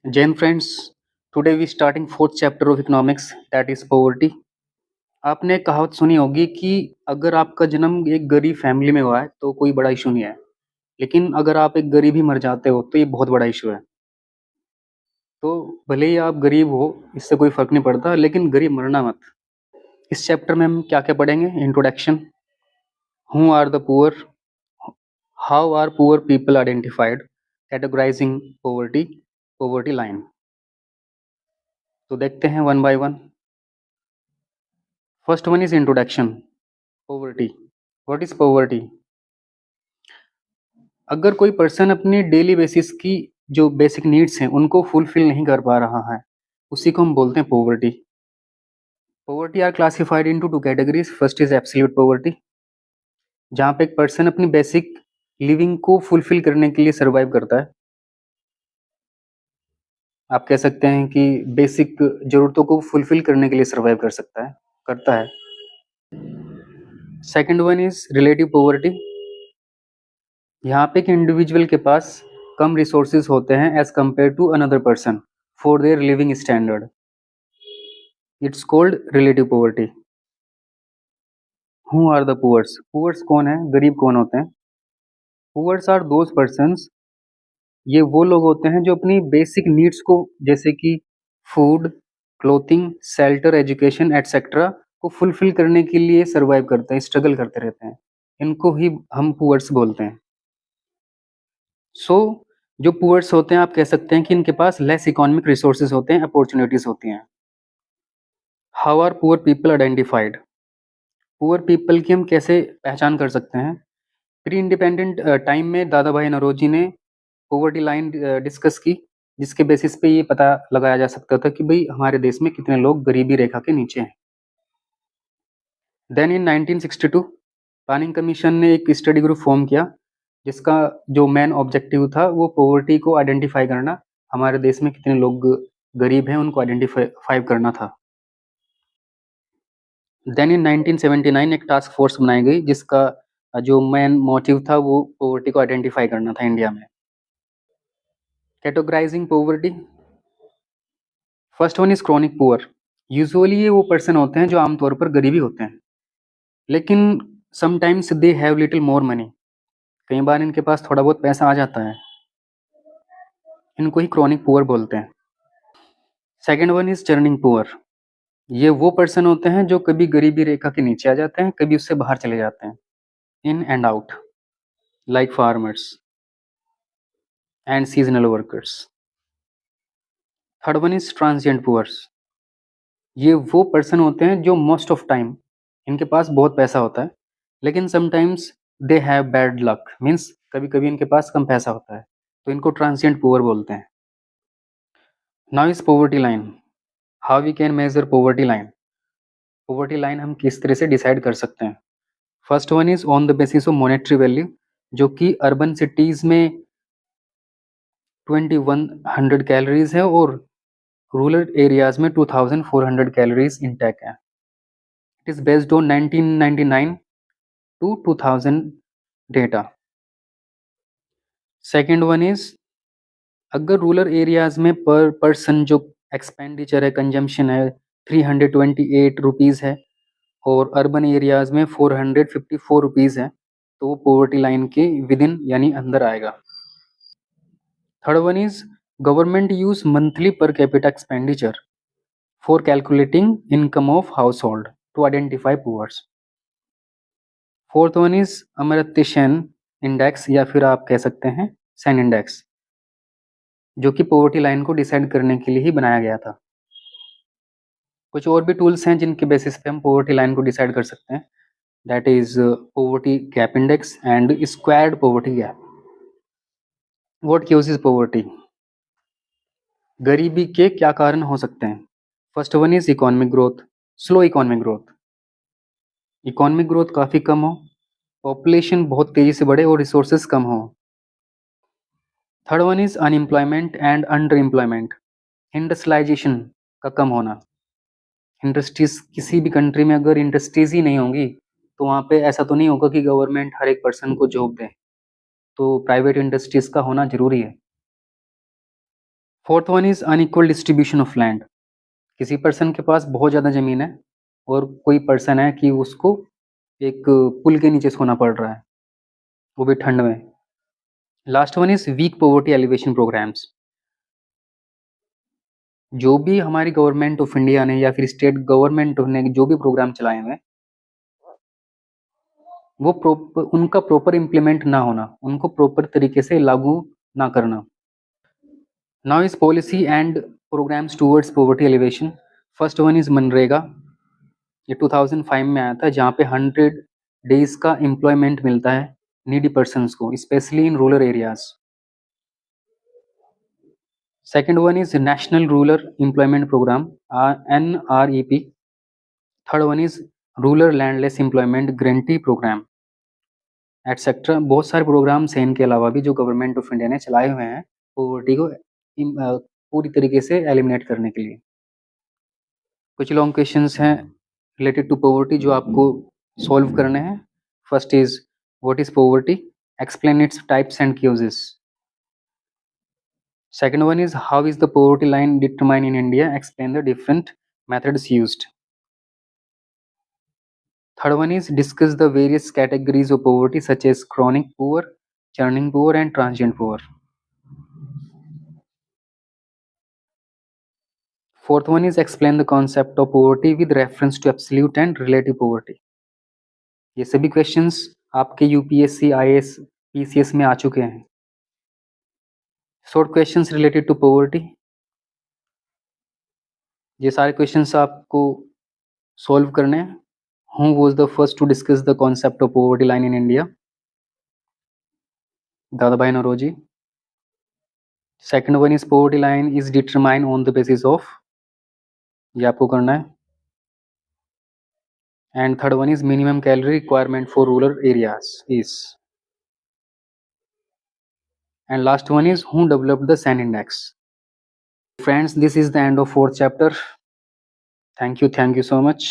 Jain friends, today we starting fourth chapter of economics, that is poverty. आपने एक कहावत सुनी होगी कि अगर आपका जन्म एक गरीब फैमिली में हुआ है तो कोई बड़ा इशू नहीं है, लेकिन अगर आप एक गरीब ही मर जाते हो तो ये बहुत बड़ा इशू है। तो भले ही आप गरीब हो, इससे कोई फर्क नहीं पड़ता, लेकिन गरीब मरना मत। इस चैप्टर में हम क्या क्या पढ़ेंगे? Introduction, who are the poor, how are poor people identified, categorising poverty, poverty line. तो देखते हैं one by one. First one is introduction, poverty. What is poverty? अगर कोई पर्सन अपनी डेली बेसिस की जो बेसिक नीड्स हैं उनको फुलफिल नहीं कर पा रहा है, उसी को हम बोलते हैं poverty. Poverty are classified into two categories. First is absolute poverty, जहाँ पे एक पर्सन अपनी बेसिक लिविंग को फुलफिल करने के लिए सर्वाइव करता है। आप कह सकते हैं कि बेसिक जरूरतों को फुलफिल करने के लिए सर्वाइव कर सकता है, करता है। Second one is relative poverty, यहाँ पे एक इंडिविजुअल के पास कम रिसोर्सेज होते हैं as compare to another person for their living standard. It's called relative poverty. Who are the poors? Poors कौन है? गरीब कौन होते हैं? पुअर्स आर दोज पर्सन्स, ये वो लोग होते हैं जो अपनी बेसिक नीड्स को, जैसे कि food, clothing, shelter, education etcetera को फुलफिल करने के लिए सर्वाइव करते हैं, स्ट्रगल करते रहते हैं। इनको ही हम पुअर्स बोलते हैं। सो जो पुअर्स होते हैं, आप कह सकते हैं कि इनके पास लेस इकोनॉमिक रिसोर्सेज होते हैं, अपॉर्चुनिटीज होती हैं। How are poor people identified? Poor people की हम कैसे पहचान कर सकते हैं? प्री इंडिपेंडेंट टाइम में दादा भाई नौरोजी ने पॉवर्टी लाइन डिस्कस की, जिसके बेसिस पे ये पता लगाया जा सकता था कि भाई हमारे देश में कितने लोग गरीबी रेखा के नीचे हैं। देन इन 1962 प्लानिंग कमीशन ने एक स्टडी ग्रुप फॉर्म किया, जिसका जो मेन ऑब्जेक्टिव था वो पॉवर्टी को आइडेंटिफाई करना, हमारे देश में कितने लोग गरीब हैं उनको आइडेंटिफाई करना था। देन इन 1979 एक टास्क फोर्स बनाई गई, जिसका जो मेन मोटिव था वो पॉवर्टी को आइडेंटिफाई करना था इंडिया में। Categorising poverty, first one is chronic poor. Usually ये वो पर्सन होते हैं जो आमतौर पर गरीबी होते हैं, लेकिन sometimes they have little more money, कई बार इनके पास थोड़ा बहुत पैसा आ जाता है, इनको ही क्रॉनिक पुअर बोलते हैं। Second one is churning poor, ये वो पर्सन होते हैं जो कभी गरीबी रेखा के नीचे आ जाते हैं, कभी उससे बाहर चले जाते हैं, in and out, like farmers and seasonal workers. Third one is transient poors, ये वो पर्सन होते हैं जो मोस्ट ऑफ टाइम इनके पास बहुत पैसा होता है, लेकिन sometimes they have bad luck, means कभी कभी इनके पास कम पैसा होता है, तो इनको ट्रांसिएंट पुअर बोलते हैं। Now is poverty line, how we can measure poverty line? Poverty line हम किस तरह से डिसाइड कर सकते हैं? First one is on the basis of monetary value, जो कि अर्बन सिटीज में 2100 कैलोरीज है और रूरल एरियाज में 2400 कैलोरीज इंटेक है। It is based on 1999 to 2000 data. Second one is, अगर रूरल एरियाज में पर पर्सन जो एक्सपेंडिचर है, कंजम्पशन है 328 रुपीज़ है, और अर्बन एरियाज में 454 रुपीज़ है, तो वो पॉवर्टी लाइन के विद इन यानी अंदर आएगा। Third one is, government use monthly per capita expenditure for calculating income of household to identify poors. Fourth one is Amartya Sen index, या फिर आप कह सकते हैं सेन इंडेक्स, जो कि पॉवर्टी लाइन को डिसाइड करने के लिए ही बनाया गया था। कुछ और भी टूल्स हैं जिनके बेसिस पे हम पॉवर्टी लाइन को डिसाइड कर सकते हैं, that is poverty gap index and squared poverty gap. What causes poverty? गरीबी के क्या कारण हो सकते हैं? First one is economic growth, slow economic growth, economic growth काफ़ी कम हो, पॉपुलेशन बहुत तेज़ी से बढ़े और रिसोर्सेज कम हो। Third one is unemployment and underemployment, industrialisation का कम होना। इंडस्ट्रीज, किसी भी कंट्री में अगर इंडस्ट्रीज ही नहीं होंगी तो वहाँ पे ऐसा तो नहीं होगा कि गवर्नमेंट हर एक पर्सन को जॉब दे, तो प्राइवेट इंडस्ट्रीज का होना जरूरी है। Fourth one is unequal distribution of land. किसी पर्सन के पास बहुत ज़्यादा ज़मीन है और कोई पर्सन है कि उसको एक पुल के नीचे सोना पड़ रहा है, वो भी ठंड में। Last one is weak poverty elevation programmes. जो भी हमारी गवर्नमेंट ऑफ इंडिया ने या फिर स्टेट गवर्नमेंट ने जो भी प्रोग्राम चलाए हुए हैं, वो उनका प्रॉपर इम्प्लीमेंट ना होना, उनको प्रॉपर तरीके से लागू ना करना। Now is policy and programmes towards poverty elevation. First one is MNREGA, ये 2005 में आया था, जहाँ पे 100 डेज का एम्प्लॉयमेंट मिलता है नीडी पर्सन्स को, specially in rural areas. Second one is national rural employment programme, NREP। Third one is rural landless employment guarantee programme etcetera. बहुत सारे प्रोग्राम्स हैं इनके अलावा भी जो गवर्नमेंट ऑफ इंडिया ने चलाए हुए हैं पॉवर्टी को पूरी तरीके से एलिमिनेट करने के लिए। कुछ लॉन्ग क्वेश्चंस हैं रिलेटेड टू पॉवर्टी जो आपको सॉल्व करने हैं। First is what is poverty, explain its types and causes. Second one is how is the poverty line determined in India, explain the different methods used. Third one is discuss the various categories of poverty such as chronic poor, churning poor and transient poor. Fourth one is explain the concept of poverty with reference to absolute and relative poverty. ये सभी questions आपके UPSC, IAS, PCS में आ चुके हैं। Short questions related to poverty, ये सारे questions आपको solve करने हैं। Who was the first to discuss the concept of poverty line in India? Dadabhai Naoroji. Second one is poverty line is determined on the basis of, ये आपको करना है। And third one is minimum calorie requirement for rural areas is. And last one is who developed the SAN index. Friends, this is the end of 4th chapter. Thank you so much.